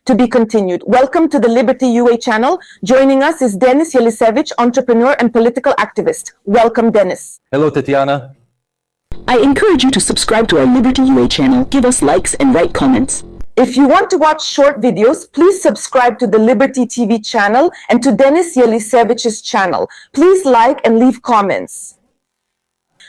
To be continued. Welcome to the Liberty UA channel. Joining us is Dennis Yelisevych, entrepreneur and political activist. Welcome, Dennis. Hello, Tatiana. I encourage you to subscribe to our Liberty UA channel, give us likes and write comments. If you want to watch short videos, please subscribe to the Liberty TV channel and to Dennis Yelisevych's channel. Please like and leave comments.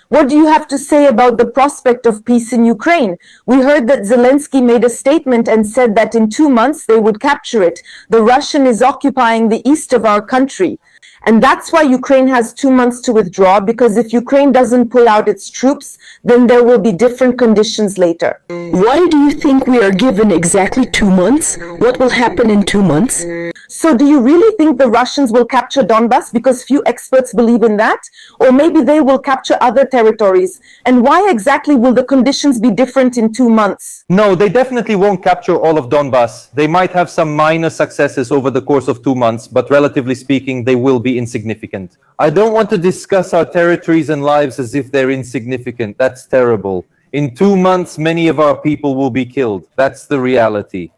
What do you have to say about the prospect of peace in Ukraine? We heard that Zelensky made a statement and said that in 2 months they would capture it. The Russian is occupying the east of our country. And that's why Ukraine has 2 months to withdraw, because if Ukraine doesn't pull out its troops, then there will be different conditions later. Why do you think we are given exactly 2 months? What will happen in 2 months? So do you really think the Russians will capture Donbass? Because few experts believe in that. Or maybe they will capture other territories. And why exactly will the conditions be different in 2 months? No, they definitely won't capture all of Donbass. They might have some minor successes over the course of 2 months, but relatively speaking, they will be insignificant. I don't want to discuss our territories and lives as if they're insignificant. That's terrible. In 2 months, many of our people will be killed. That's the reality.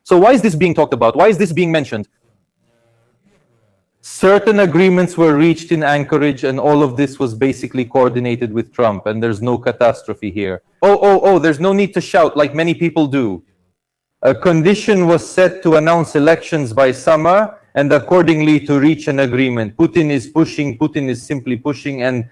So why is this being talked about? Why is this being mentioned? Certain agreements were reached in Anchorage, and all of this was basically coordinated with Trump, and there's no catastrophe here. Oh, there's no need to shout like many people do. A condition was set to announce elections by summer, and accordingly to reach an agreement. Putin is pushing, Putin is simply pushing, and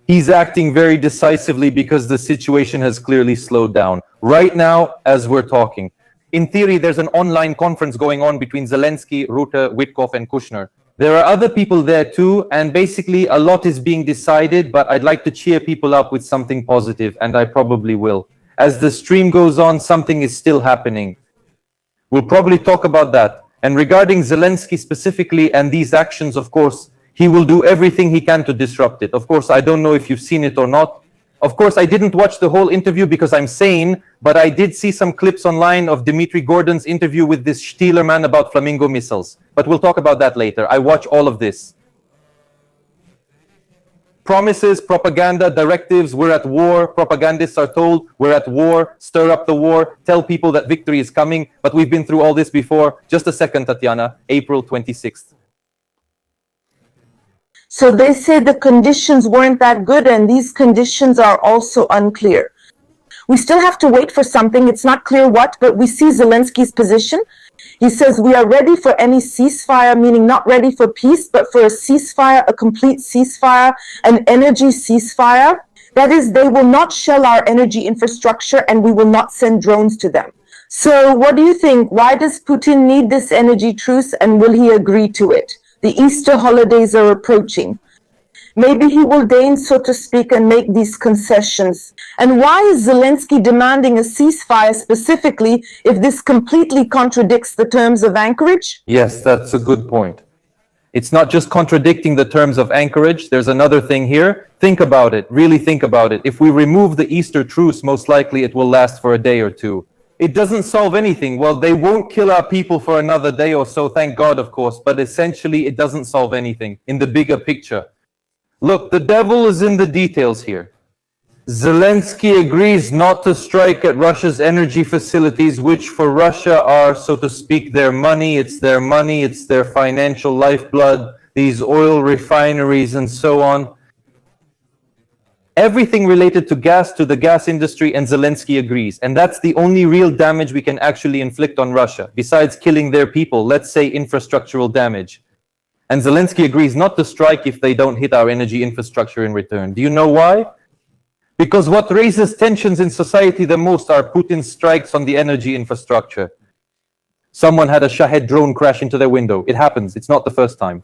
he's acting very decisively because the situation has clearly slowed down. Right now, as we're talking, in theory, there's an online conference going on between Zelensky, Rutte, Witkoff, and Kushner. There are other people there too, and basically a lot is being decided, but I'd like to cheer people up with something positive, and I probably will. As the stream goes on, something is still happening. We'll probably talk about that. And regarding Zelensky specifically and these actions, of course, he will do everything he can to disrupt it. Of course, I don't know if you've seen it or not. Of course, I didn't watch the whole interview because I'm sane, but I did see some clips online of Dmitry Gordon's interview with this Stieler man about Flamingo missiles. But we'll talk about that later. I watch all of this. Promises, propaganda, directives, we're at war. Propagandists are told we're at war, stir up the war, tell people that victory is coming. But we've been through all this before. Just a second, Tatiana, April 26th. So they say the conditions weren't that good, and these conditions are also unclear. We still have to wait for something. It's not clear what, but we see Zelensky's position. He says we are ready for any ceasefire, meaning not ready for peace, but for a ceasefire, a complete ceasefire, an energy ceasefire. That is, they will not shell our energy infrastructure and we will not send drones to them. So what do you think? Why does Putin need this energy truce, and will he agree to it? The Easter holidays are approaching. Maybe he will deign, so to speak, and make these concessions. And why is Zelensky demanding a ceasefire specifically if this completely contradicts the terms of Anchorage? Yes, that's a good point. It's not just contradicting the terms of Anchorage. There's another thing here. Think about it. Really think about it. If we remove the Easter truce, most likely it will last for a day or two. It doesn't solve anything. Well, they won't kill our people for another day or so, thank God, of course. But essentially, it doesn't solve anything in the bigger picture. Look, the devil is in the details here. Zelensky agrees not to strike at Russia's energy facilities, which for Russia are, so to speak, their money. It's their financial lifeblood, these oil refineries and so on. Everything related to gas, to the gas industry, and Zelensky agrees. And that's the only real damage we can actually inflict on Russia, besides killing their people, let's say infrastructural damage. And Zelensky agrees not to strike if they don't hit our energy infrastructure in return. Do you know why? Because what raises tensions in society the most are Putin's strikes on the energy infrastructure. Someone had a Shahed drone crash into their window. It happens. It's not the first time.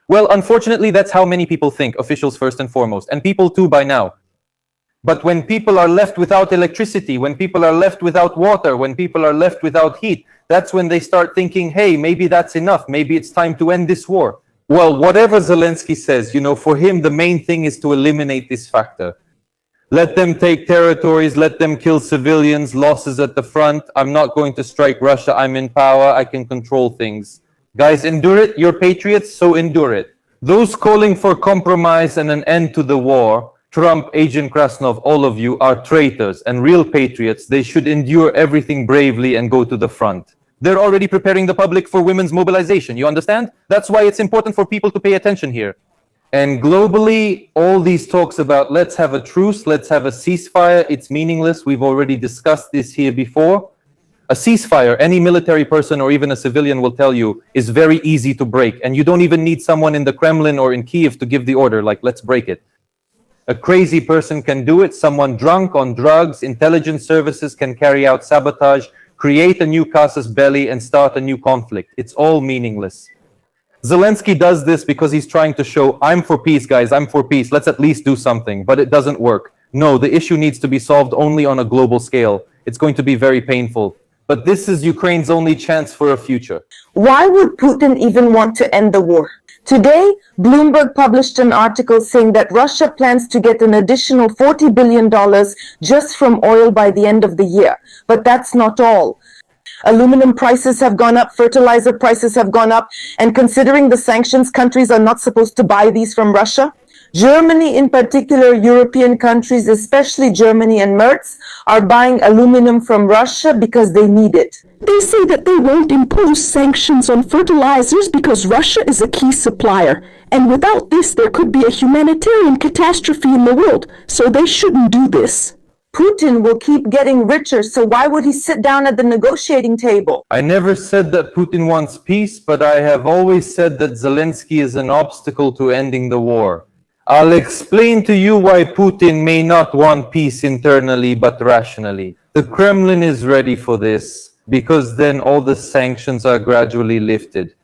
Well, unfortunately, that's how many people think, officials first and foremost, and people too by now. But when people are left without electricity, when people are left without water, when people are left without heat, that's when they start thinking, hey, maybe that's enough. Maybe it's time to end this war. Well, whatever Zelensky says, for him, the main thing is to eliminate this factor. Let them take territories, let them kill civilians, losses at the front. I'm not going to strike Russia. I'm in power. I can control things. Guys, endure it. You're patriots, so endure it. Those calling for compromise and an end to the war, Trump, Agent Krasnov, all of you are traitors and real patriots. They should endure everything bravely and go to the front. They're already preparing the public for women's mobilization. You understand? That's why it's important for people to pay attention here. And globally, all these talks about let's have a truce, let's have a ceasefire, it's meaningless. We've already discussed this here before. A ceasefire, any military person or even a civilian will tell you, is very easy to break. And you don't even need someone in the Kremlin or in Kiev to give the order, like, let's break it. A crazy person can do it. Someone drunk on drugs, intelligence services can carry out sabotage, create a new casus belli and start a new conflict. It's all meaningless. Zelensky does this because he's trying to show, I'm for peace, guys, I'm for peace. Let's at least do something. But it doesn't work. No, the issue needs to be solved only on a global scale. It's going to be very painful. But this is Ukraine's only chance for a future. Why would Putin even want to end the war? Today, Bloomberg published an article saying that Russia plans to get an additional $40 billion just from oil by the end of the year. But that's not all. Aluminum prices have gone up, fertilizer prices have gone up, and considering the sanctions, countries are not supposed to buy these from Russia. Germany, in particular, European countries, especially Germany and Merz, are buying aluminum from Russia because they need it. They say that they won't impose sanctions on fertilizers because Russia is a key supplier. And without this, there could be a humanitarian catastrophe in the world, so they shouldn't do this. Putin will keep getting richer, so why would he sit down at the negotiating table? I never said that Putin wants peace, but I have always said that Zelensky is an obstacle to ending the war. I'll explain to you why Putin may not want peace internally, but rationally. The Kremlin is ready for this, because then all the sanctions are gradually lifted.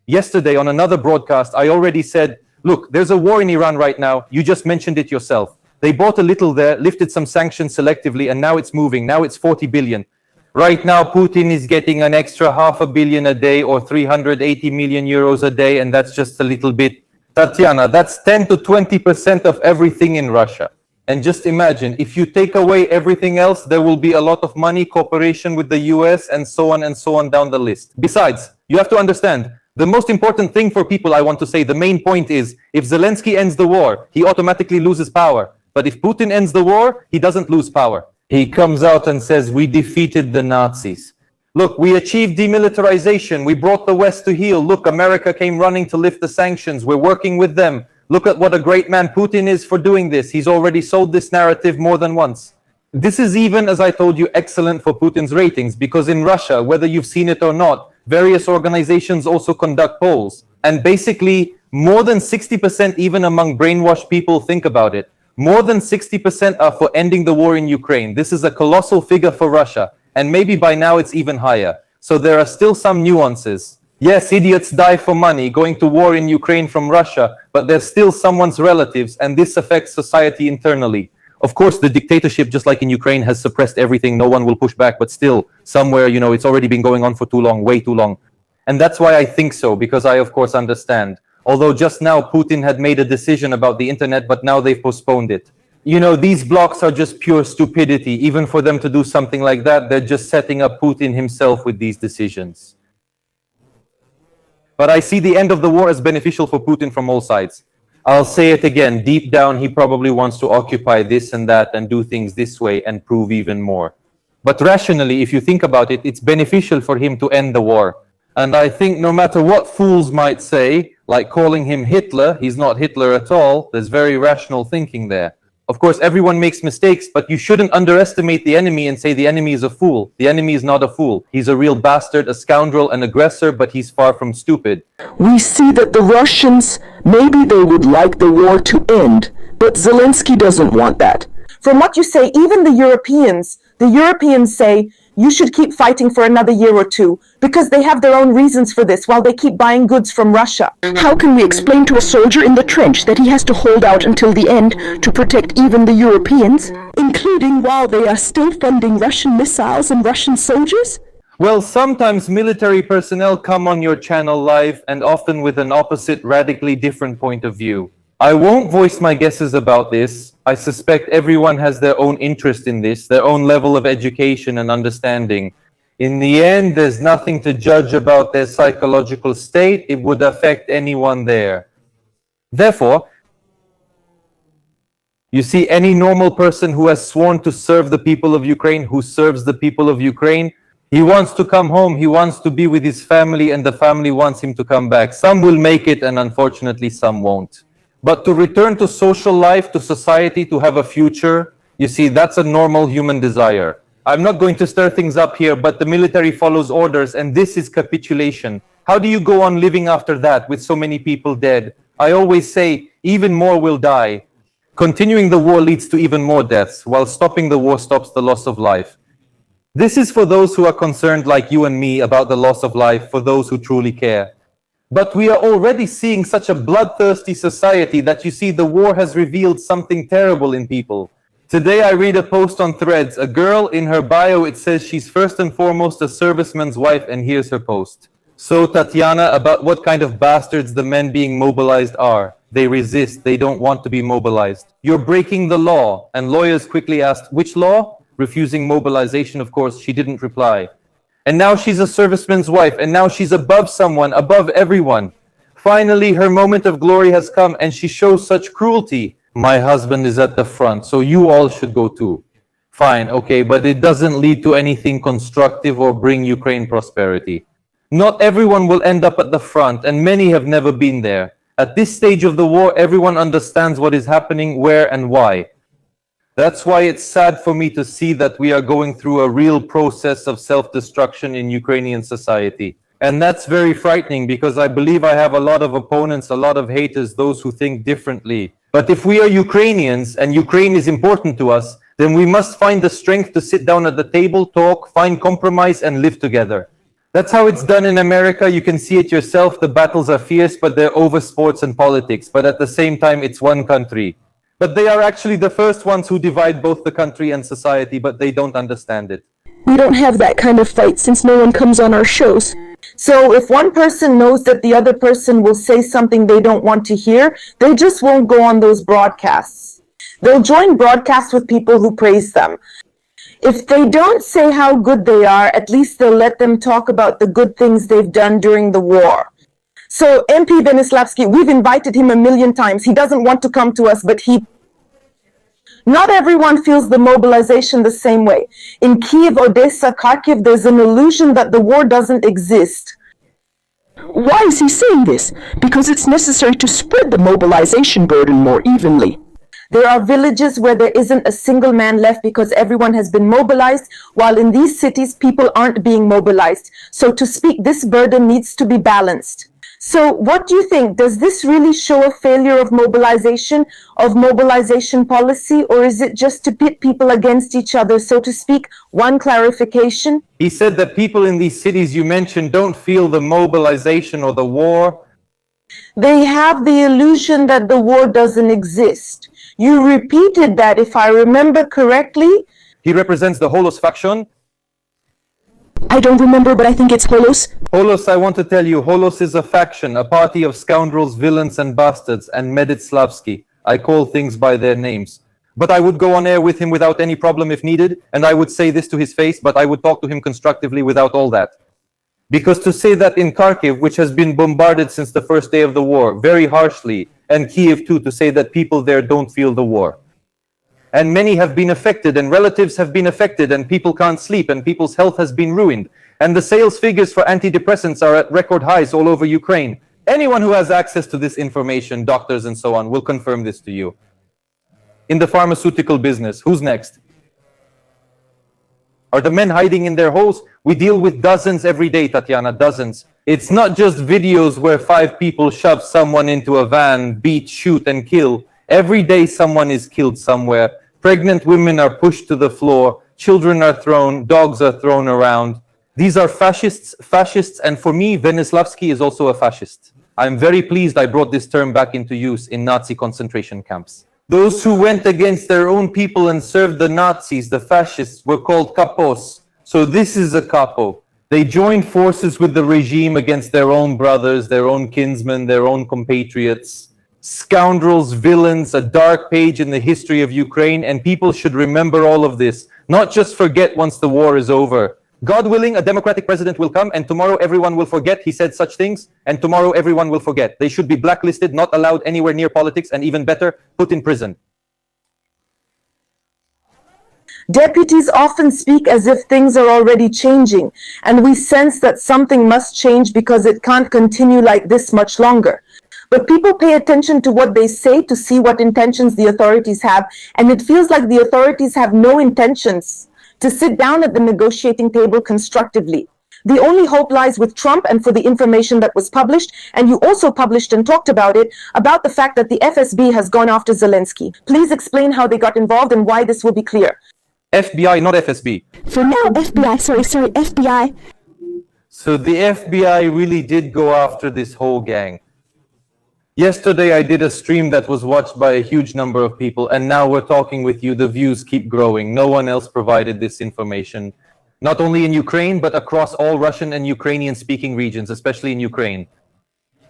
Yesterday, on another broadcast, I already said, look, there's a war in Iran right now. You just mentioned it yourself. They bought a little there, lifted some sanctions selectively, and now it's moving. Now it's 40 billion. Right now, Putin is getting an extra $500 million a day or 380 million euros a day, and that's just a little bit. Tatiana, that's 10 to 20% of everything in Russia. And just imagine, if you take away everything else, there will be a lot of money, cooperation with the US, and so on down the list. Besides, you have to understand, the most important thing for people, I want to say, the main point is, if Zelensky ends the war, he automatically loses power. But if Putin ends the war, he doesn't lose power. He comes out and says, we defeated the Nazis. Look, we achieved demilitarization. We brought the West to heel. Look, America came running to lift the sanctions. We're working with them. Look at what a great man Putin is for doing this. He's already sold this narrative more than once. This is even, as I told you, excellent for Putin's ratings, because in Russia, whether you've seen it or not, various organizations also conduct polls. And basically, more than 60%, even among brainwashed people, think about it. More than 60% are for ending the war in Ukraine. This is a colossal figure for Russia. And maybe by now it's even higher. So there are still some nuances. Yes, idiots die for money going to war in Ukraine from Russia, but they're still someone's relatives, and this affects society internally. Of course, the dictatorship, just like in Ukraine, has suppressed everything. No one will push back, but still, somewhere, it's already been going on for too long, way too long. And that's why I think so, because I, of course, understand. Although just now Putin had made a decision about the internet, but now they've postponed it. These blocks are just pure stupidity. Even for them to do something like that, they're just setting up Putin himself with these decisions. But I see the end of the war as beneficial for Putin from all sides. I'll say it again, deep down he probably wants to occupy this and that and do things this way and prove even more. But rationally, if you think about it, it's beneficial for him to end the war. And I think no matter what fools might say, like calling him Hitler, he's not Hitler at all, there's very rational thinking there. Of course, everyone makes mistakes, but you shouldn't underestimate the enemy and say the enemy is a fool. The enemy is not a fool. He's a real bastard, a scoundrel, an aggressor, but he's far from stupid. We see that the Russians, maybe they would like the war to end, but Zelensky doesn't want that. From what you say, even the Europeans say you should keep fighting for another year or two because they have their own reasons for this while they keep buying goods from Russia. How can we explain to a soldier in the trench that he has to hold out until the end to protect even the Europeans, including while they are still funding Russian missiles and Russian soldiers? Well, sometimes military personnel come on your channel live and often with an opposite, radically different point of view. I won't voice my guesses about this. I suspect everyone has their own interest in this, their own level of education and understanding. In the end, there's nothing to judge about their psychological state. It would affect anyone there. Therefore, You see, any normal person who has sworn to serve the people of Ukraine, who serves the people of Ukraine, he wants to come home, he wants to be with his family, and the family wants him to come back. Some will make it, and unfortunately some won't. But to return to social life, to society, to have a future, you see, that's a normal human desire. I'm not going to stir things up here, but the military follows orders, and this is capitulation. How do you go on living after that with so many people dead? I always say, even more will die. Continuing the war leads to even more deaths, while stopping the war stops the loss of life. This is for those who are concerned like you and me about the loss of life, for those who truly care. But we are already seeing such a bloodthirsty society that you see the war has revealed something terrible in people. Today I read a post on Threads. A girl, in her bio it says she's first and foremost a serviceman's wife, and here's her post. So Tatiana, about what kind of bastards the men being mobilized are. They resist, they don't want to be mobilized. You're breaking the law. And lawyers quickly asked, which law? Refusing mobilization, of course, she didn't reply. And now she's a serviceman's wife, and now she's above someone, above everyone. Finally, her moment of glory has come, and she shows such cruelty. My husband is at the front, so you all should go too. Fine, okay, but it doesn't lead to anything constructive or bring Ukraine prosperity. Not everyone will end up at the front, and many have never been there. At this stage of the war, everyone understands what is happening, where and why. That's why it's sad for me to see that we are going through a real process of self-destruction in Ukrainian society. And that's very frightening, because I believe I have a lot of opponents, a lot of haters, those who think differently. But if we are Ukrainians and Ukraine is important to us, then we must find the strength to sit down at the table, talk, find compromise, and live together. That's how it's done in America. You can see it yourself. The battles are fierce, but they're over sports and politics. But at the same time, it's one country. But they are actually the first ones who divide both the country and society, but they don't understand it. We don't have that kind of fight since no one comes on our shows. So if one person knows that the other person will say something they don't want to hear, they just won't go on those broadcasts. They'll join broadcasts with people who praise them. If they don't say how good they are, at least they'll let them talk about the good things they've done during the war. So MP Yelisevych, we've invited him a million times. He doesn't want to come to us, but not everyone feels the mobilization the same way. In Kiev, Odessa, Kharkiv, there's an illusion that the war doesn't exist. Why is he saying this? Because it's necessary to spread the mobilization burden more evenly. There are villages where there isn't a single man left because everyone has been mobilized, while in these cities, people aren't being mobilized. So to speak, this burden needs to be balanced. So what do you think? Does this really show a failure of mobilization policy, or is it just to pit people against each other, so to speak? One clarification. He said that people in these cities you mentioned don't feel the mobilization or the war. They have the illusion that the war doesn't exist. You repeated that, if I remember correctly. He represents the Holos faction. I don't remember, but I think it's Holos. Holos, I want to tell you, Holos is a faction, a party of scoundrels, villains, and bastards, and Meditslavsky. I call things by their names. But I would go on air with him without any problem if needed, and I would say this to his face, but I would talk to him constructively without all that. Because to say that in Kharkiv, which has been bombarded since the first day of the war, very harshly, and Kiev too, to say that people there don't feel the war. And many have been affected, and relatives have been affected, and people can't sleep, and people's health has been ruined. And the sales figures for antidepressants are at record highs all over Ukraine. Anyone who has access to this information, doctors and so on, will confirm this to you. In the pharmaceutical business, who's next? Are the men hiding in their holes? We deal with dozens every day, Tatiana, dozens. It's not just videos where 5 people shove someone into a van, beat, shoot, and kill. Every day someone is killed somewhere. Pregnant women are pushed to the floor. Children are thrown. Dogs are thrown around. These are fascists, and for me, Yelisevych is also a fascist. I'm very pleased I brought this term back into use in Nazi concentration camps. Those who went against their own people and served the Nazis, the fascists, were called kapos. So this is a capo. They joined forces with the regime against their own brothers, their own kinsmen, their own compatriots. Scoundrels, villains, a dark page in the history of Ukraine, and people should remember all of this, not just forget once the war is over. God willing, a democratic president will come, and tomorrow everyone will forget he said such things, and tomorrow everyone will forget. They should be blacklisted, not allowed anywhere near politics, and even better, put in prison. Deputies often speak as if things are already changing, and we sense that something must change because it can't continue like this much longer. But people pay attention to what they say to see what intentions the authorities have, and it feels like the authorities have no intentions to sit down at the negotiating table constructively. The only hope lies with Trump and for the information that was published, and you also published and talked about it, about the fact that the FSB has gone after Zelensky. Please explain how they got involved and why this will be clear. FBI, not FSB. For now, FBI, sorry, FBI. So the FBI really did go after this whole gang. Yesterday I did a stream that was watched by a huge number of people, and now we're talking with you. The views keep growing. No one else provided this information. Not only in Ukraine, but across all Russian and Ukrainian-speaking regions, especially in Ukraine.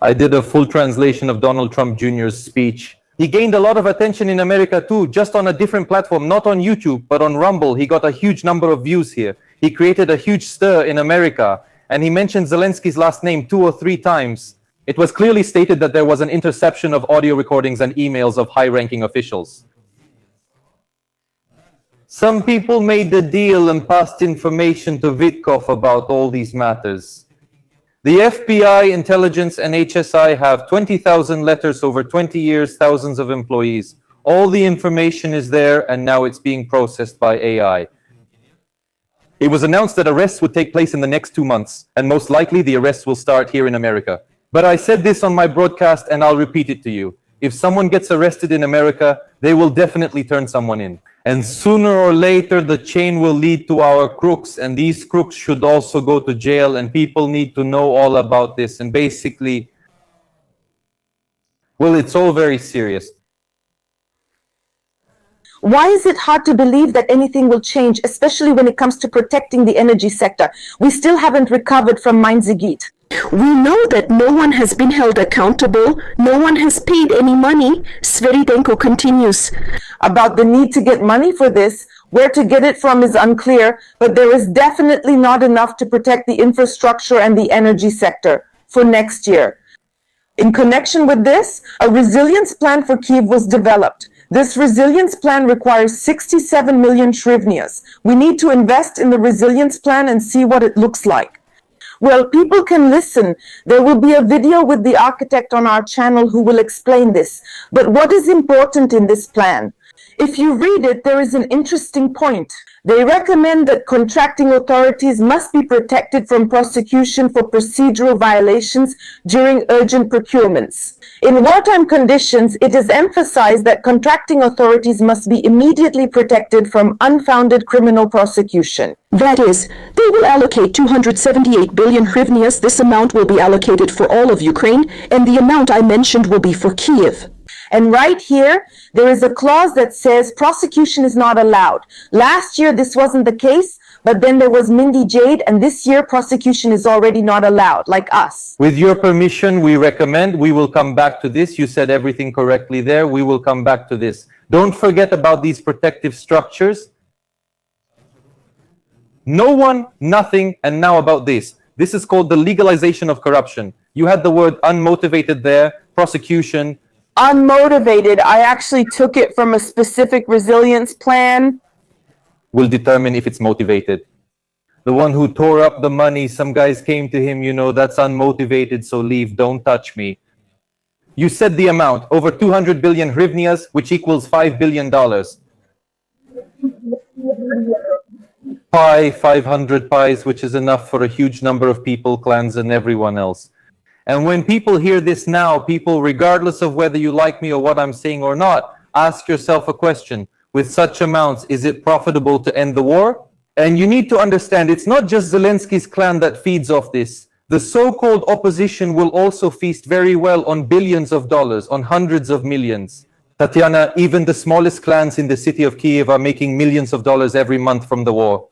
I did a full translation of Donald Trump Jr.'s speech. He gained a lot of attention in America too, just on a different platform, not on YouTube, but on Rumble. He got a huge number of views here. He created a huge stir in America, and he mentioned Zelensky's last name 2 or 3 times. It was clearly stated that there was an interception of audio recordings and emails of high-ranking officials. Some people made the deal and passed information to Vitkov about all these matters. The FBI, intelligence, and HSI have 20,000 letters over 20 years, thousands of employees. All the information is there, and now it's being processed by AI. It was announced that arrests would take place in the next 2 months, and most likely the arrests will start here in America. But I said this on my broadcast, and I'll repeat it to you. If someone gets arrested in America, they will definitely turn someone in. And sooner or later, the chain will lead to our crooks, and these crooks should also go to jail, and people need to know all about this. And basically, well, it's all very serious. Why is it hard to believe that anything will change, especially when it comes to protecting the energy sector? We still haven't recovered from Mindzigit. We know that no one has been held accountable, no one has paid any money. Sviridenko continues. About the need to get money for this, where to get it from is unclear, but there is definitely not enough to protect the infrastructure and the energy sector for next year. In connection with this, a resilience plan for Kyiv was developed. This resilience plan requires 67 million hryvnias. We need to invest in the resilience plan and see what it looks like. Well, people can listen. There will be a video with the architect on our channel who will explain this. But what is important in this plan? If you read it, there is an interesting point. They recommend that contracting authorities must be protected from prosecution for procedural violations during urgent procurements. In wartime conditions, it is emphasized that contracting authorities must be immediately protected from unfounded criminal prosecution. That is, they will allocate 278 billion hryvnias. This amount will be allocated for all of Ukraine, and the amount I mentioned will be for Kyiv. And right here, there is a clause that says prosecution is not allowed. Last year, this wasn't the case, but then there was Mindy Jade, and this year, prosecution is already not allowed, like us. With your permission, we recommend, we will come back to this. You said everything correctly there. We will come back to this. Don't forget about these protective structures. No one, nothing, and now about this. This is called the legalization of corruption. You had the word unmotivated there, prosecution. Unmotivated. I actually took it from a specific resilience plan. Will determine if it's motivated. The one who tore up the money, some guys came to him, you know, that's unmotivated, so leave, don't touch me. You said the amount, over 200 billion hryvnias, which equals $5 billion. 500 pies, which is enough for a huge number of people, clans, and everyone else. And when people hear this now, people, regardless of whether you like me or what I'm saying or not, ask yourself a question. With such amounts, is it profitable to end the war? And you need to understand, it's not just Zelensky's clan that feeds off this. The so-called opposition will also feast very well on billions of dollars, on hundreds of millions. Tatiana, even the smallest clans in the city of Kyiv are making millions of dollars every month from the war.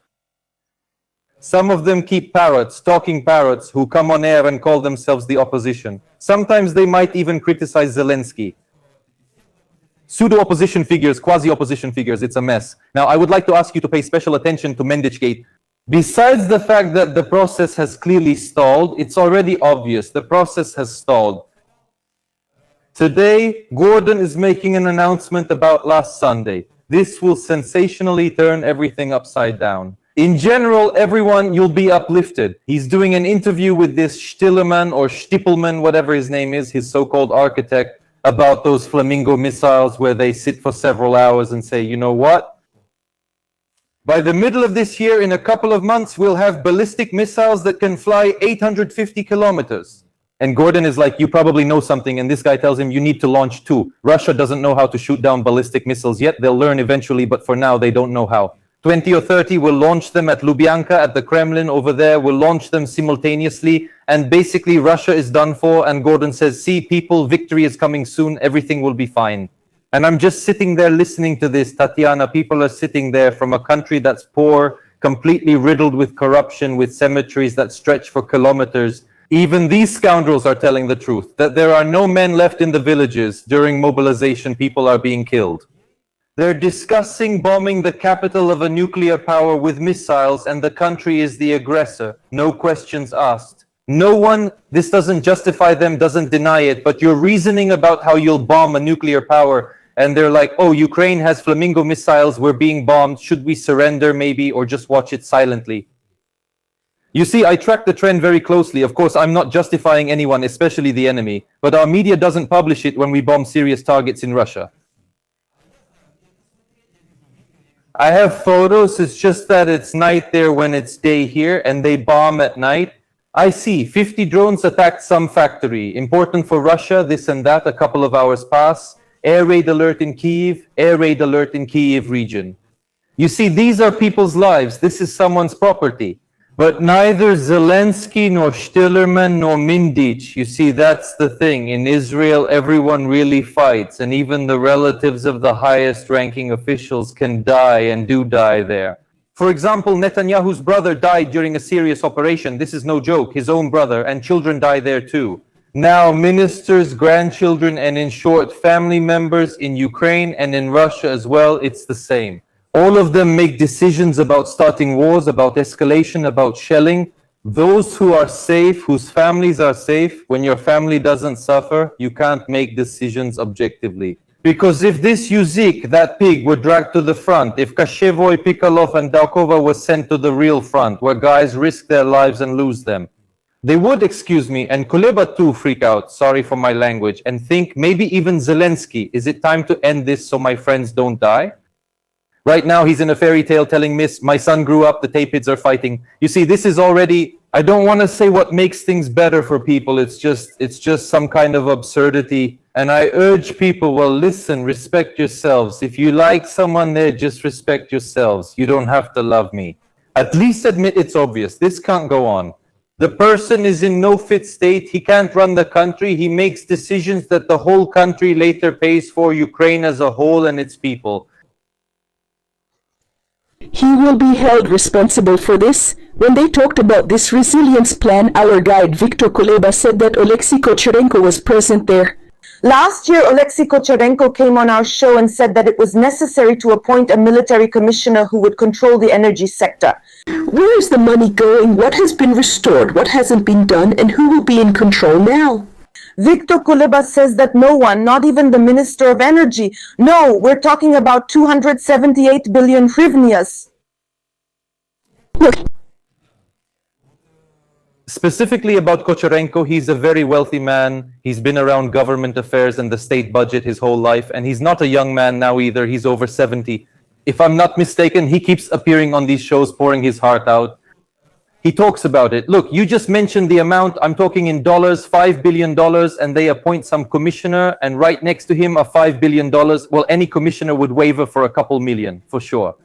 Some of them keep parrots, talking parrots, who come on air and call themselves the opposition. Sometimes they might even criticize Zelensky. Pseudo-opposition figures, quasi-opposition figures, it's a mess. Now, I would like to ask you to pay special attention to Mendichgate. Besides the fact that the process has clearly stalled, it's already obvious, the process has stalled. Today, Gordon is making an announcement about last Sunday. This will sensationally turn everything upside down. In general, everyone, you'll be uplifted. He's doing an interview with this Stillerman or Stippelman, whatever his name is, his so-called architect, about those Flamingo missiles where they sit for several hours and say, you know what? By the middle of this year, in a couple of months, we'll have ballistic missiles that can fly 850 kilometers. And Gordon is like, you probably know something. And this guy tells him, you need to launch 2. Russia doesn't know how to shoot down ballistic missiles yet. They'll learn eventually, but for now, they don't know how. 20 or 30 will launch them at Lubyanka, at the Kremlin over there, will launch them simultaneously, and basically Russia is done for, and Gordon says, see people, victory is coming soon, everything will be fine. And I'm just sitting there listening to this, Tatiana, people are sitting there from a country that's poor, completely riddled with corruption, with cemeteries that stretch for kilometers. Even these scoundrels are telling the truth, that there are no men left in the villages. During mobilization, people are being killed. They're discussing bombing the capital of a nuclear power with missiles, and the country is the aggressor. No questions asked. No one, this doesn't justify them, doesn't deny it, but you're reasoning about how you'll bomb a nuclear power, and they're like, oh, Ukraine has Flamingo missiles, we're being bombed, should we surrender maybe, or just watch it silently? You see, I track the trend very closely. Of course, I'm not justifying anyone, especially the enemy, but our media doesn't publish it when we bomb serious targets in Russia. I have photos, it's just that it's night there when it's day here, and they bomb at night. I see 50 drones attacked some factory. Important for Russia, this and that, a couple of hours pass. Air raid alert in Kyiv, air raid alert in Kyiv region. You see, these are people's lives. This is someone's property. But neither Zelensky, nor Stillerman, nor Mindich, you see, that's the thing. In Israel, everyone really fights, and even the relatives of the highest-ranking officials can die and do die there. For example, Netanyahu's brother died during a serious operation. This is no joke, his own brother, and children die there too. Now, ministers, grandchildren, and in short, family members in Ukraine and in Russia as well, it's the same. All of them make decisions about starting wars, about escalation, about shelling. Those who are safe, whose families are safe, when your family doesn't suffer, you can't make decisions objectively. Because if this Yuzik, that pig, were dragged to the front, if Kashevoy, Pikalov, and Dalkova were sent to the real front, where guys risk their lives and lose them, they would, excuse me, and Kuleba too freak out, sorry for my language, and think maybe even Zelensky, is it time to end this so my friends don't die? Right now, he's in a fairy tale telling Miss, my son grew up, the Tapids are fighting. You see, this is already, I don't want to say what makes things better for people. It's just some kind of absurdity. And I urge people, well, listen, respect yourselves. If you like someone there, just respect yourselves. You don't have to love me. At least admit it's obvious. This can't go on. The person is in no fit state. He can't run the country. He makes decisions that the whole country later pays for, Ukraine as a whole and its people. He will be held responsible for this. When they talked about this resilience plan, our guide Viktor Kuleba said that Oleksiy Kocherenko was present there. Last year, Oleksiy Kocherenko came on our show and said that it was necessary to appoint a military commissioner who would control the energy sector. Where is the money going? What has been restored? What hasn't been done? And who will be in control now? Viktor Kuleba says that no one, not even the Minister of Energy. No, we're talking about 278 billion hryvnias. Look. Specifically about Kocherenko, he's a very wealthy man. He's been around government affairs and the state budget his whole life. And he's not a young man now either. He's over 70. If I'm not mistaken, he keeps appearing on these shows, pouring his heart out. He talks about it. Look, you just mentioned the amount. I'm talking in dollars, $5 billion, and they appoint some commissioner, and right next to him are $5 billion. Well, any commissioner would waver for a couple million, for sure.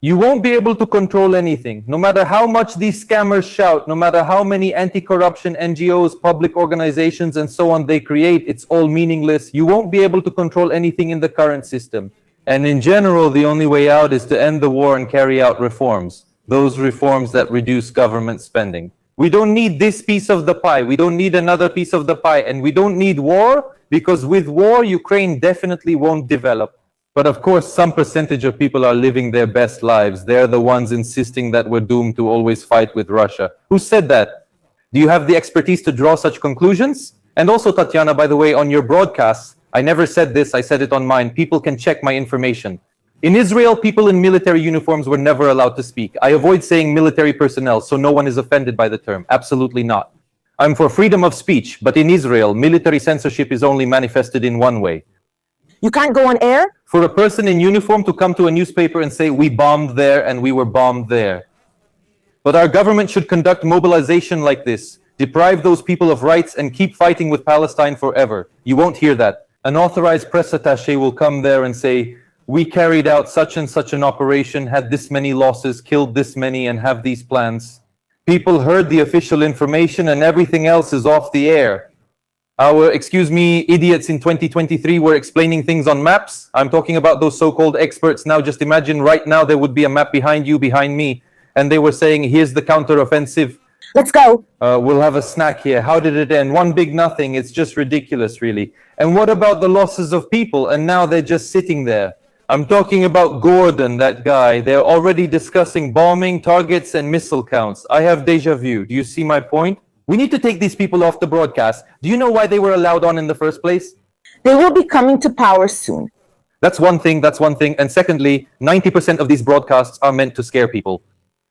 You won't be able to control anything. No matter how much these scammers shout, no matter how many anti-corruption NGOs, public organizations, and so on they create, it's all meaningless. You won't be able to control anything in the current system. And in general, the only way out is to end the war and carry out reforms. Those reforms that reduce government spending. We don't need this piece of the pie. We don't need another piece of the pie. And we don't need war, because with war, Ukraine definitely won't develop. But of course, some percentage of people are living their best lives. They're the ones insisting that we're doomed to always fight with Russia. Who said that? Do you have the expertise to draw such conclusions? And also, Tatiana, by the way, on your broadcasts, I never said this, I said it on mine. People can check my information. In Israel, people in military uniforms were never allowed to speak. I avoid saying military personnel, so no one is offended by the term. Absolutely not. I'm for freedom of speech, but in Israel, military censorship is only manifested in one way. You can't go on air? For a person in uniform to come to a newspaper and say, we bombed there and we were bombed there. But our government should conduct mobilization like this, deprive those people of rights and keep fighting with Palestine forever. You won't hear that. An authorized press attaché will come there and say, we carried out such and such an operation, had this many losses, killed this many, and have these plans. People heard the official information and everything else is off the air. Our, idiots in 2023 were explaining things on maps. I'm talking about those so-called experts now. Just imagine right now there would be a map behind you, behind me, and they were saying, here's the counter-offensive. Let's go. We'll have a snack here. How did it end? One big nothing. It's just ridiculous, really. And what about the losses of people? And now they're just sitting there. I'm talking about Gordon, that guy. They're already discussing bombing, targets, and missile counts. I have deja vu. Do you see my point? We need to take these people off the broadcast. Do you know why they were allowed on in the first place? They will be coming to power soon. That's one thing. And secondly, 90% of these broadcasts are meant to scare people.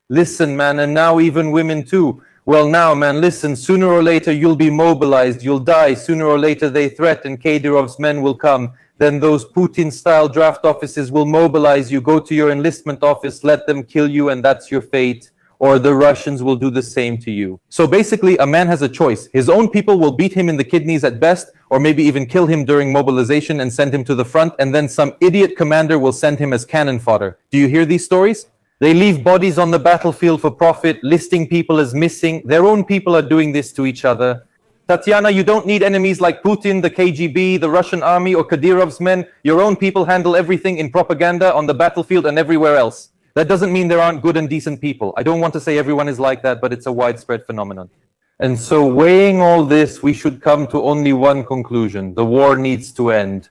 Listen, man, and now even women too. Well, now, man, listen, sooner or later you'll be mobilized, you'll die. Sooner or later they threaten, Kadyrov's men will come. Then those Putin-style draft offices will mobilize you, go to your enlistment office, let them kill you, and that's your fate. Or the Russians will do the same to you. So basically, a man has a choice. His own people will beat him in the kidneys at best, or maybe even kill him during mobilization and send him to the front, and then some idiot commander will send him as cannon fodder. Do you hear these stories? They leave bodies on the battlefield for profit, listing people as missing. Their own people are doing this to each other. Tatiana, you don't need enemies like Putin, the KGB, the Russian army, or Kadyrov's men. Your own people handle everything in propaganda, on the battlefield, and everywhere else. That doesn't mean there aren't good and decent people. I don't want to say everyone is like that, but it's a widespread phenomenon. And so weighing all this, we should come to only one conclusion. The war needs to end.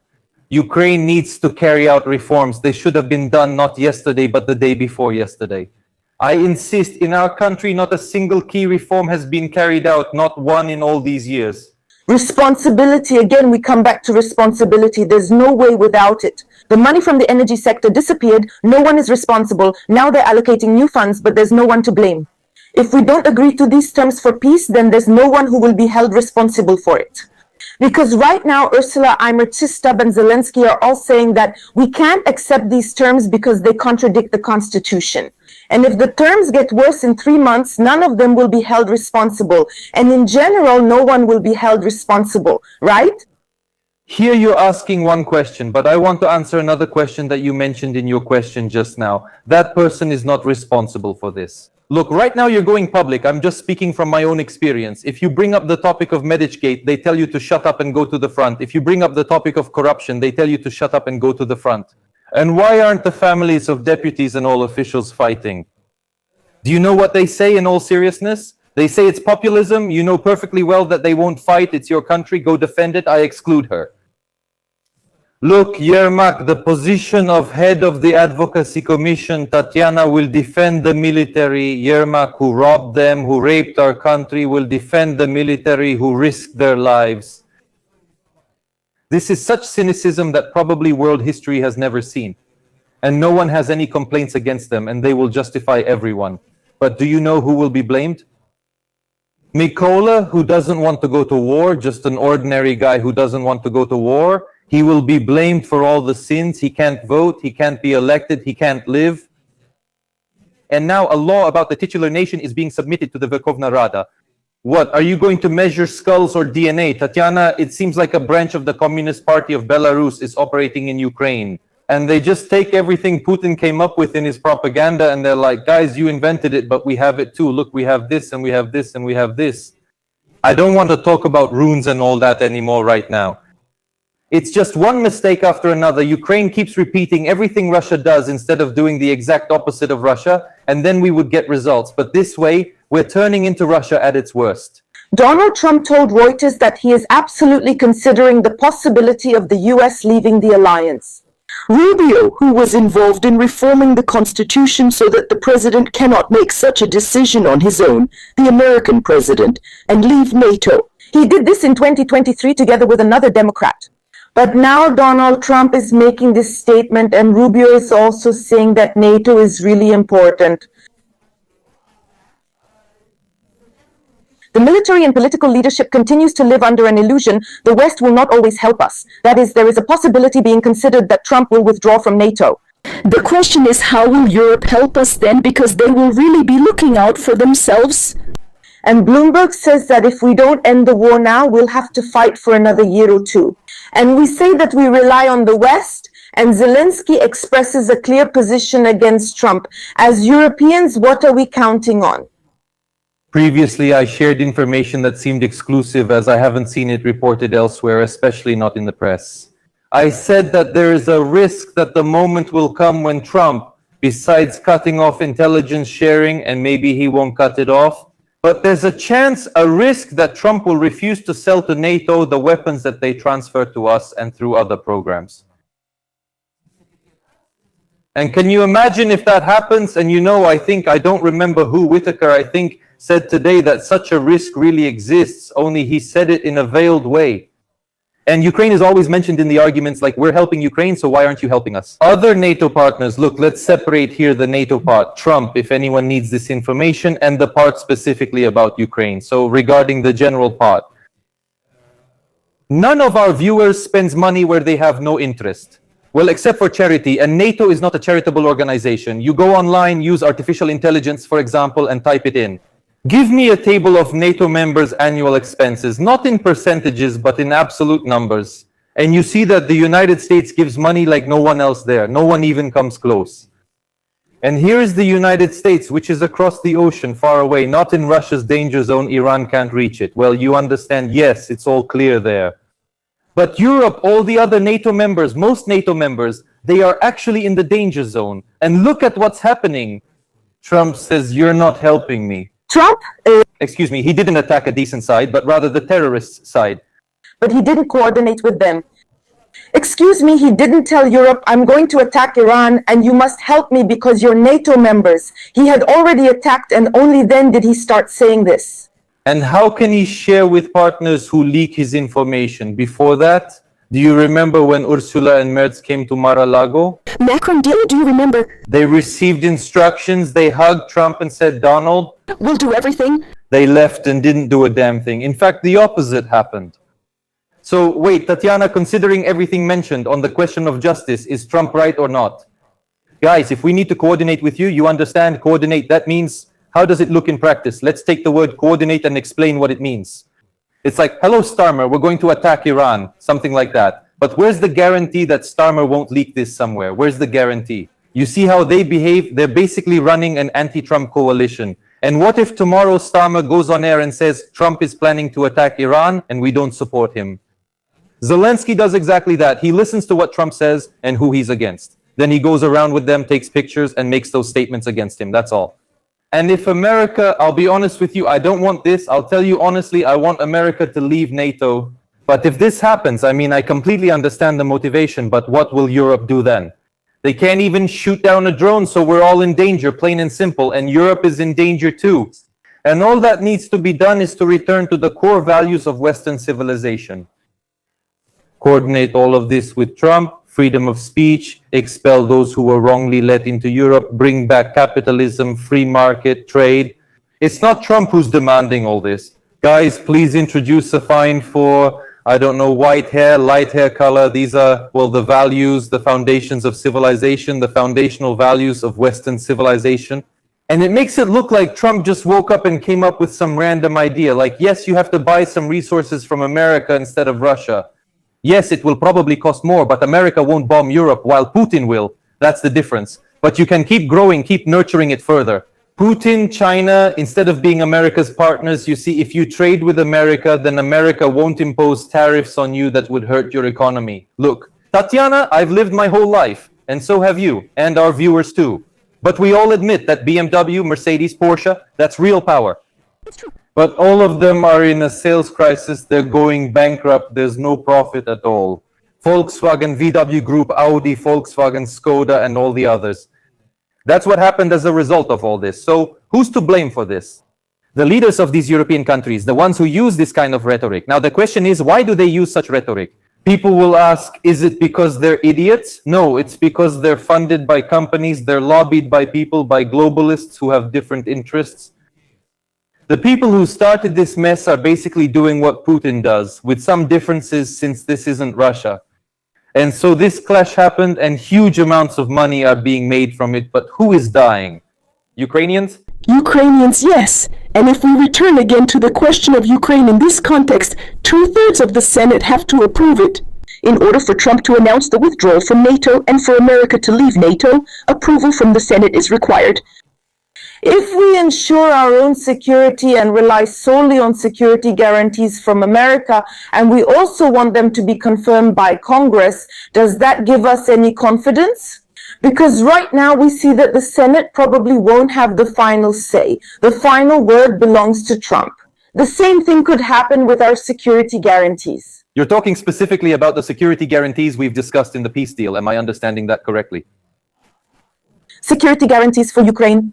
Ukraine needs to carry out reforms. They should have been done not yesterday, but the day before yesterday. I insist, in our country, not a single key reform has been carried out, not one in all these years. Responsibility, again, we come back to responsibility. There's no way without it. The money from the energy sector disappeared. No one is responsible. Now they're allocating new funds, but there's no one to blame. If we don't agree to these terms for peace, then there's no one who will be held responsible for it. Because right now, Ursula, Eimer, Tistab, and Zelensky are all saying that we can't accept these terms because they contradict the Constitution. And if the terms get worse in 3 months, none of them will be held responsible. And in general, no one will be held responsible, right? Here you're asking one question, but I want to answer another question that you mentioned in your question just now. That person is not responsible for this. Look, right now you're going public. I'm just speaking from my own experience. If you bring up the topic of Medichgate, they tell you to shut up and go to the front. If you bring up the topic of corruption, they tell you to shut up and go to the front. And why aren't the families of deputies and all officials fighting? Do you know what they say in all seriousness? They say it's populism. You know perfectly well that they won't fight. It's your country. Go defend it. I exclude her. Look, Yermak, the position of head of the advocacy commission, Tatiana, will defend the military. Yermak, who robbed them, who raped our country, will defend the military who risked their lives. This is such cynicism that probably world history has never seen. And no one has any complaints against them, and they will justify everyone. But do you know who will be blamed? Mykola, who doesn't want to go to war, just an ordinary guy who doesn't want to go to war. He will be blamed for all the sins. He can't vote, he can't be elected, he can't live. And now a law about the titular nation is being submitted to the Verkhovna Rada. What, are you going to measure skulls or DNA? Tatiana, it seems like a branch of the Communist Party of Belarus is operating in Ukraine. And they just take everything Putin came up with in his propaganda and they're like, guys, you invented it, but we have it too. Look, we have this and we have this and we have this. I don't want to talk about runes and all that anymore right now. It's just one mistake after another. Ukraine keeps repeating everything Russia does instead of doing the exact opposite of Russia, and then we would get results. But this way, we're turning into Russia at its worst. Donald Trump told Reuters that he is absolutely considering the possibility of the US leaving the alliance. Rubio, who was involved in reforming the Constitution so that the president cannot make such a decision on his own, the American president, and leave NATO. He did this in 2023 together with another Democrat. But now Donald Trump is making this statement, and Rubio is also saying that NATO is really important. The military and political leadership continues to live under an illusion the West will not always help us. That is, there is a possibility being considered that Trump will withdraw from NATO. The question is, how will Europe help us then, because they will really be looking out for themselves? And Bloomberg says that if we don't end the war now, we'll have to fight for another year or two. And we say that we rely on the West, and Zelensky expresses a clear position against Trump. As Europeans, what are we counting on? Previously, I shared information that seemed exclusive as I haven't seen it reported elsewhere, especially not in the press. I said that there is a risk that the moment will come when Trump, besides cutting off intelligence sharing, and maybe he won't cut it off, but there's a chance, a risk that Trump will refuse to sell to NATO the weapons that they transfer to us and through other programs. And can you imagine if that happens? And I don't remember who, Whitaker, I think, said today that such a risk really exists, only he said it in a veiled way. And Ukraine is always mentioned in the arguments like, we're helping Ukraine, so why aren't you helping us? Other NATO partners, look, let's separate here the NATO part, Trump, if anyone needs this information, and the part specifically about Ukraine. So regarding the general part, none of our viewers spends money where they have no interest. Well, except for charity, and NATO is not a charitable organization. You go online, use artificial intelligence, for example, and type it in. Give me a table of NATO members' annual expenses, not in percentages, but in absolute numbers. And you see that the United States gives money like no one else there. No one even comes close. And here is the United States, which is across the ocean, far away, not in Russia's danger zone. Iran can't reach it. Well, you understand, yes, it's all clear there. But Europe, all the other NATO members, most NATO members, they are actually in the danger zone. And look at what's happening. Trump says, you're not helping me. Trump, excuse me, he didn't attack a decent side, but rather the terrorist side. But he didn't coordinate with them. Excuse me, he didn't tell Europe, I'm going to attack Iran and you must help me because you're NATO members. He had already attacked and only then did he start saying this. And how can he share with partners who leak his information? Before that, do you remember when Ursula and Merz came to Mar-a-Lago? Macron, do you remember? They received instructions, they hugged Trump and said, Donald, we'll do everything. They left and didn't do a damn thing. In fact, the opposite happened. So wait, Tatiana, considering everything mentioned on the question of justice, is Trump right or not? Guys, if we need to coordinate with you, you understand, coordinate, that means, how does it look in practice? Let's take the word coordinate and explain what it means. It's like, hello, Starmer, we're going to attack Iran, something like that. But where's the guarantee that Starmer won't leak this somewhere? Where's the guarantee? You see how they behave? They're basically running an anti-Trump coalition. And what if tomorrow Starmer goes on air and says Trump is planning to attack Iran and we don't support him? Zelensky does exactly that. He listens to what Trump says and who he's against. Then he goes around with them, takes pictures, and makes those statements against him. That's all. And if America, I'll be honest with you, I don't want this. I'll tell you honestly, I want America to leave NATO. But if this happens, I completely understand the motivation, but what will Europe do then? They can't even shoot down a drone, so we're all in danger, plain and simple, and Europe is in danger too. And all that needs to be done is to return to the core values of Western civilization. Coordinate all of this with Trump, freedom of speech, expel those who were wrongly let into Europe, bring back capitalism, free market, trade. It's not Trump who's demanding all this. Guys, please introduce a fine for, I don't know, white hair, light hair color. These are, well, the values, the foundations of civilization, the foundational values of Western civilization. And it makes it look like Trump just woke up and came up with some random idea. Like, yes, you have to buy some resources from America instead of Russia. Yes, it will probably cost more, but America won't bomb Europe while Putin will. That's the difference. But you can keep growing, keep nurturing it further. Putin, China, instead of being America's partners, you see, if you trade with America, then America won't impose tariffs on you that would hurt your economy. Look, Tatiana, I've lived my whole life, and so have you, and our viewers too. But we all admit that BMW, Mercedes, Porsche, that's real power. It's true. But all of them are in a sales crisis. They're going bankrupt. There's no profit at all. Volkswagen, VW Group, Audi, Volkswagen, Skoda, and all the others. That's what happened as a result of all this. So who's to blame for this? The leaders of these European countries, the ones who use this kind of rhetoric. Now the question is, why do they use such rhetoric? People will ask, is it because they're idiots? No, it's because they're funded by companies, they're lobbied by people, by globalists who have different interests. The people who started this mess are basically doing what Putin does, with some differences since this isn't Russia. And so this clash happened and huge amounts of money are being made from it, but who is dying? Ukrainians? Ukrainians, yes. And if we return again to the question of Ukraine in this context, 2/3 of the Senate have to approve it. In order for Trump to announce the withdrawal from NATO and for America to leave NATO, approval from the Senate is required. If we ensure our own security and rely solely on security guarantees from America, and we also want them to be confirmed by Congress, does that give us any confidence? Because right now we see that the Senate probably won't have the final say. The final word belongs to Trump. The same thing could happen with our security guarantees. You're talking specifically about the security guarantees we've discussed in the peace deal. Am I understanding that correctly? Security guarantees for Ukraine.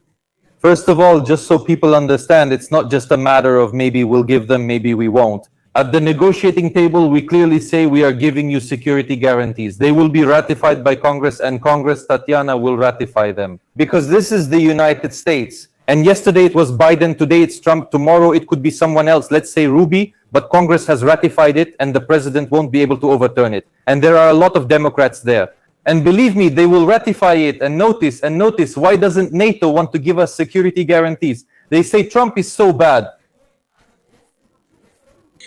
First of all, just so people understand, it's not just a matter of maybe we'll give them, maybe we won't. At the negotiating table, we clearly say we are giving you security guarantees. They will be ratified by Congress, and Congress, Tatiana, will ratify them. Because this is the United States. And yesterday it was Biden, today it's Trump, tomorrow it could be someone else, let's say Ruby, but Congress has ratified it and the president won't be able to overturn it. And there are a lot of Democrats there. And believe me, they will ratify it and notice, why doesn't NATO want to give us security guarantees? They say Trump is so bad.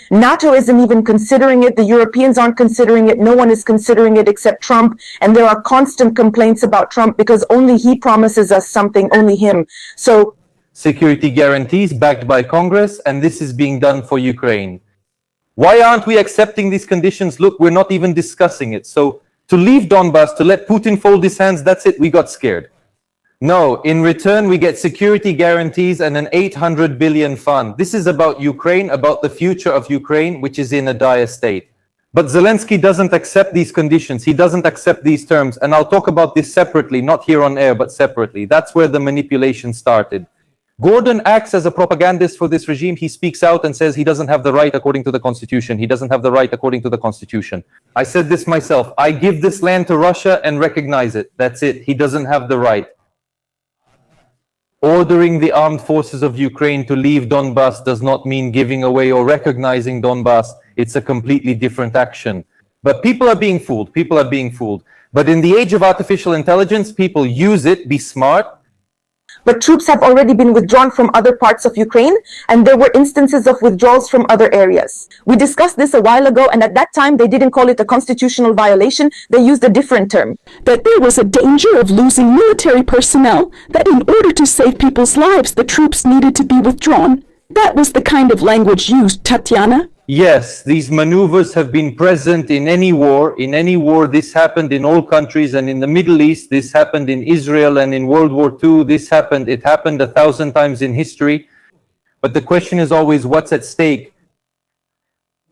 NATO isn't even considering it. The Europeans aren't considering it. No one is considering it except Trump. And there are constant complaints about Trump because only he promises us something, only him. So security guarantees backed by Congress, and this is being done for Ukraine. Why aren't we accepting these conditions? Look, we're not even discussing it. So to leave Donbass, to let Putin fold his hands, that's it, we got scared. No, in return, we get security guarantees and an 800 billion fund. This is about Ukraine, about the future of Ukraine, which is in a dire state. But Zelensky doesn't accept these conditions. He doesn't accept these terms. And I'll talk about this separately, not here on air, but separately. That's where the manipulation started. Gordon acts as a propagandist for this regime. He speaks out and says he doesn't have the right according to the Constitution. He doesn't have the right according to the Constitution. I said this myself. I give this land to Russia and recognize it. That's it. He doesn't have the right. Ordering the armed forces of Ukraine to leave Donbass does not mean giving away or recognizing Donbass. It's a completely different action. But people are being fooled. People are being fooled. But in the age of artificial intelligence, people use it, be smart. But troops have already been withdrawn from other parts of Ukraine, and there were instances of withdrawals from other areas. We discussed this a while ago, and at that time, they didn't call it a constitutional violation. They used a different term. That there was a danger of losing military personnel, that in order to save people's lives, the troops needed to be withdrawn. That was the kind of language used, Tatiana. Yes, these maneuvers have been present in any war. In any war, this happened in all countries, and in the Middle East, this happened in Israel, and in World War II, this happened. It happened 1,000 times in history. But the question is always, what's at stake?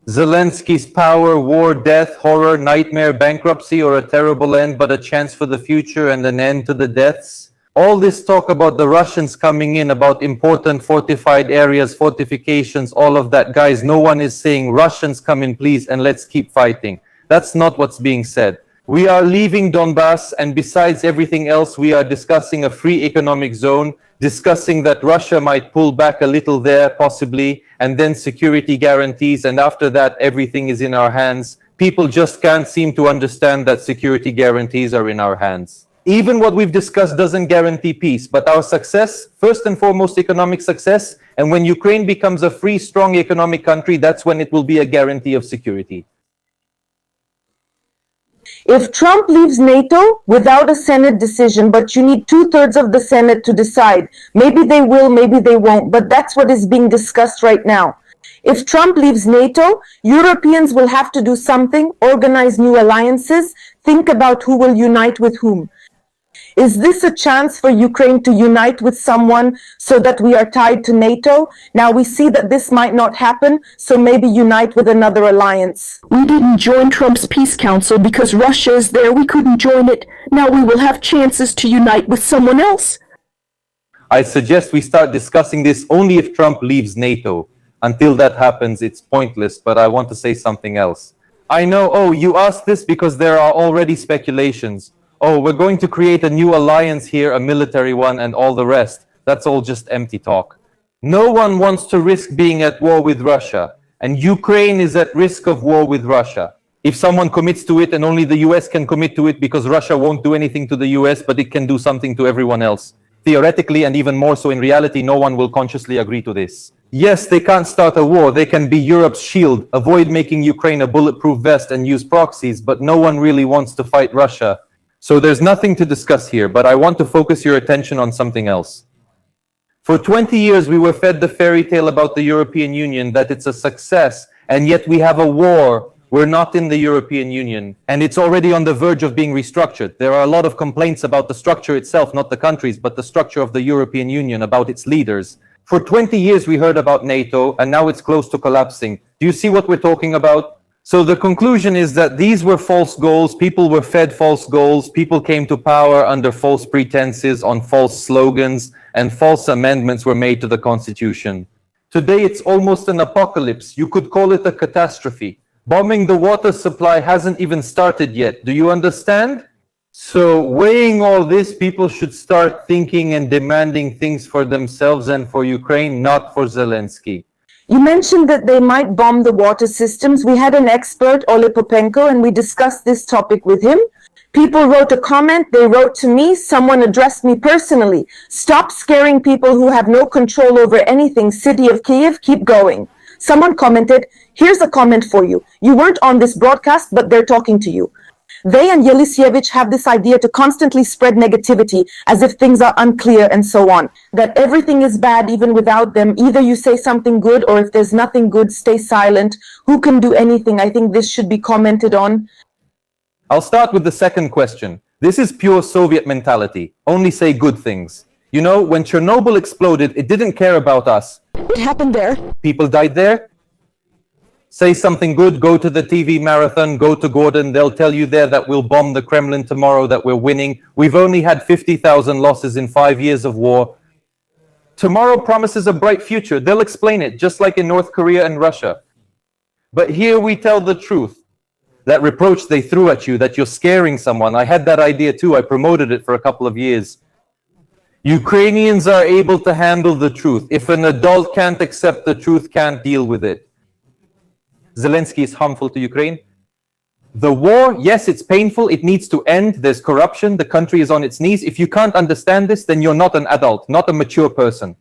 Zelensky's power, war, death, horror, nightmare, bankruptcy, or a terrible end, but a chance for the future and an end to the deaths? All this talk about the Russians coming in, about important fortified areas, fortifications, all of that, guys, no one is saying Russians come in, please, and let's keep fighting. That's not what's being said. We are leaving Donbass, and besides everything else, we are discussing a free economic zone, discussing that Russia might pull back a little there, possibly, and then security guarantees, and after that, everything is in our hands. People just can't seem to understand that security guarantees are in our hands. Even what we've discussed doesn't guarantee peace, but our success, first and foremost, economic success, and when Ukraine becomes a free, strong economic country, that's when it will be a guarantee of security. If Trump leaves NATO without a Senate decision, but you need 2/3 of the Senate to decide, maybe they will, maybe they won't, but that's what is being discussed right now. If Trump leaves NATO, Europeans will have to do something, organize new alliances, think about who will unite with whom. Is this a chance for Ukraine to unite with someone so that we are tied to NATO? Now we see that this might not happen, so maybe unite with another alliance. We didn't join Trump's peace council because Russia is there. We couldn't join it. Now we will have chances to unite with someone else. I suggest we start discussing this only if Trump leaves NATO. Until that happens, it's pointless, but I want to say something else. I know, oh, you asked this because there are already speculations. Oh, we're going to create a new alliance here, a military one, and all the rest. That's all just empty talk. No one wants to risk being at war with Russia, and Ukraine is at risk of war with Russia. If someone commits to it, and only the US can commit to it because Russia won't do anything to the US, but it can do something to everyone else. Theoretically, and even more so in reality, no one will consciously agree to this. Yes, they can't start a war. They can be Europe's shield, avoid making Ukraine a bulletproof vest and use proxies, but no one really wants to fight Russia. So there's nothing to discuss here, but I want to focus your attention on something else. For 20 years, we were fed the fairy tale about the European Union, that it's a success, and yet we have a war. We're not in the European Union, and it's already on the verge of being restructured. There are a lot of complaints about the structure itself, not the countries, but the structure of the European Union, about its leaders. For 20 years, we heard about NATO, and now it's close to collapsing. Do you see what we're talking about? So the conclusion is that these were false goals. People were fed false goals. People came to power under false pretenses, on false slogans, and false amendments were made to the Constitution. Today, it's almost an apocalypse. You could call it a catastrophe. Bombing the water supply hasn't even started yet. Do you understand? So, weighing all this, people should start thinking and demanding things for themselves and for Ukraine, not for Zelensky. You mentioned that they might bomb the water systems. We had an expert, Ole Popenko, and we discussed this topic with him. People wrote a comment, they wrote to me, someone addressed me personally. Stop scaring people who have no control over anything. City of Kiev, keep going. Someone commented, here's a comment for you. You weren't on this broadcast, but they're talking to you. They and Yelisevych have this idea to constantly spread negativity as if things are unclear and so on. That everything is bad even without them. Either you say something good, or if there's nothing good, stay silent. Who can do anything? I think this should be commented on. I'll start with the second question. This is pure Soviet mentality. Only say good things. You know, when Chernobyl exploded, it didn't care about us. What happened there? People died there. Say something good, go to the TV marathon, go to Gordon, they'll tell you there that we'll bomb the Kremlin tomorrow, that we're winning. We've only had 50,000 losses in 5 years of war. Tomorrow promises a bright future. They'll explain it, just like in North Korea and Russia. But here we tell the truth. That reproach they threw at you, that you're scaring someone. I had that idea too. I promoted it for a couple of years. Ukrainians are able to handle the truth. If an adult can't accept the truth, can't deal with it. Zelensky is harmful to Ukraine. The war, yes, it's painful. It needs to end. There's corruption. The country is on its knees. If you can't understand this, then you're not an adult, not a mature person.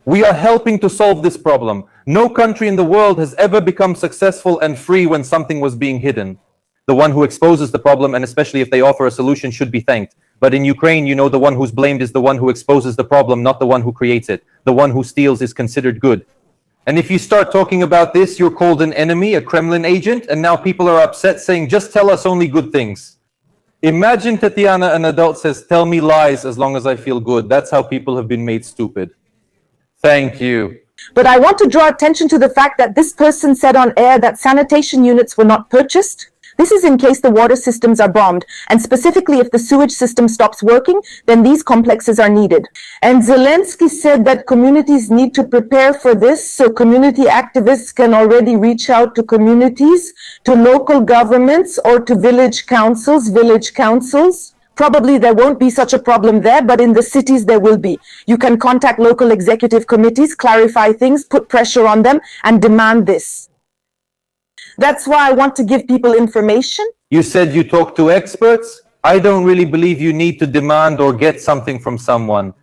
We are helping to solve this problem. No country in the world has ever become successful and free when something was being hidden. The one who exposes the problem, and especially if they offer a solution, should be thanked. But in Ukraine, you know, the one who's blamed is the one who exposes the problem, not the one who creates it. The one who steals is considered good. And if you start talking about this, you're called an enemy, a Kremlin agent, and now people are upset saying, just tell us only good things. Imagine Tatiana, an adult, says, tell me lies as long as I feel good. That's how people have been made stupid. Thank you. But I want to draw attention to the fact that this person said on air that sanitation units were not purchased. This is in case the water systems are bombed, and specifically if the sewage system stops working, then these complexes are needed. And Zelensky said that communities need to prepare for this, so community activists can already reach out to communities, to local governments, or to village councils. Probably there won't be such a problem there, but in the cities there will be. You can contact local executive committees, clarify things, put pressure on them, and demand this. That's why I want to give people information. You said you talked to experts. I don't really believe you need to demand or get something from someone.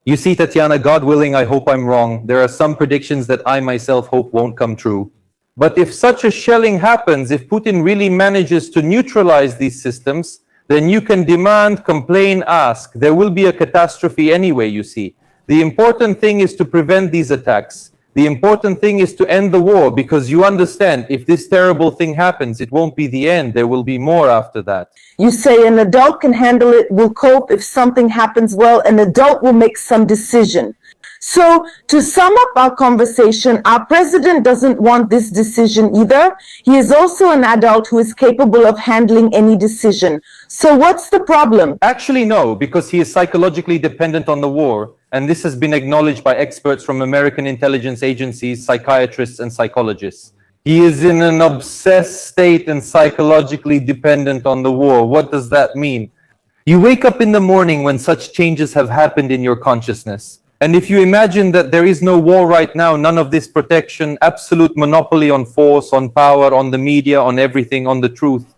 You see, Tatiana, God willing, I hope I'm wrong. There are some predictions that I myself hope won't come true. But if such a shelling happens, if Putin really manages to neutralize these systems, then you can demand, complain, ask. There will be a catastrophe anyway, you see. The important thing is to prevent these attacks. The important thing is to end the war, because you understand, if this terrible thing happens, it won't be the end. There will be more after that. You say an adult can handle it, will cope. If something happens, well, an adult will make some decision. So, to sum up our conversation, our president doesn't want this decision either. He is also an adult who is capable of handling any decision. So what's the problem? Actually, no, because he is psychologically dependent on the war. and this has been acknowledged by experts from American intelligence agencies, psychiatrists, and psychologists. He is in an obsessed state and psychologically dependent on the war. What does that mean? You wake up in the morning when such changes have happened in your consciousness. And if you imagine that there is no war right now, none of this protection, absolute monopoly on force, on power, on the media, on everything, on the truth,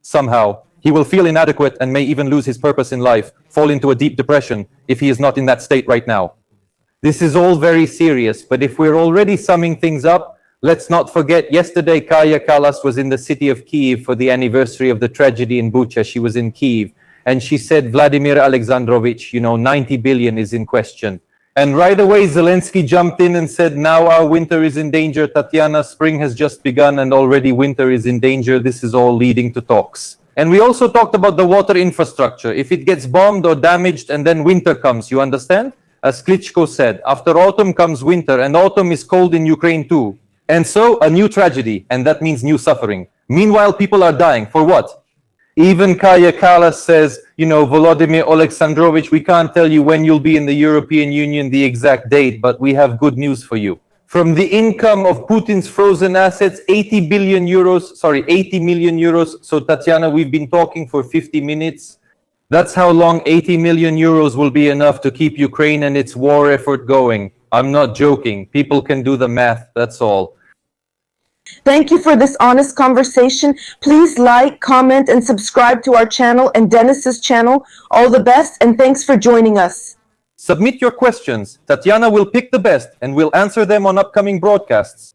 somehow he will feel inadequate and may even lose his purpose in life, fall into a deep depression if he is not in that state right now. This is all very serious, but if we're already summing things up, let's not forget yesterday Kaja Kallas was in the city of Kyiv for the anniversary of the tragedy in Bucha. She was in Kyiv, and she said, Vladimir Alexandrovich, 90 billion is in question. And right away, Zelensky jumped in and said, now our winter is in danger. Tatiana, spring has just begun and already winter is in danger. This is all leading to talks. And we also talked about the water infrastructure. If it gets bombed or damaged and then winter comes, you understand? As Klitschko said, after autumn comes winter, and autumn is cold in Ukraine too. And so a new tragedy, and that means new suffering. Meanwhile, people are dying. For what? Even Kaja Kallas says, Volodymyr Alexandrovich, we can't tell you when you'll be in the European Union, the exact date, but we have good news for you. From the income of Putin's frozen assets, 80 million euros. So Tatiana, we've been talking for 50 minutes. That's how long 80 million euros will be enough to keep Ukraine and its war effort going. I'm not joking. People can do the math, that's all. Thank you for this honest conversation. Please like, comment, and subscribe to our channel and Dennis's channel. All the best, and thanks for joining us. Submit your questions. Tatiana will pick the best, and we'll answer them on upcoming broadcasts.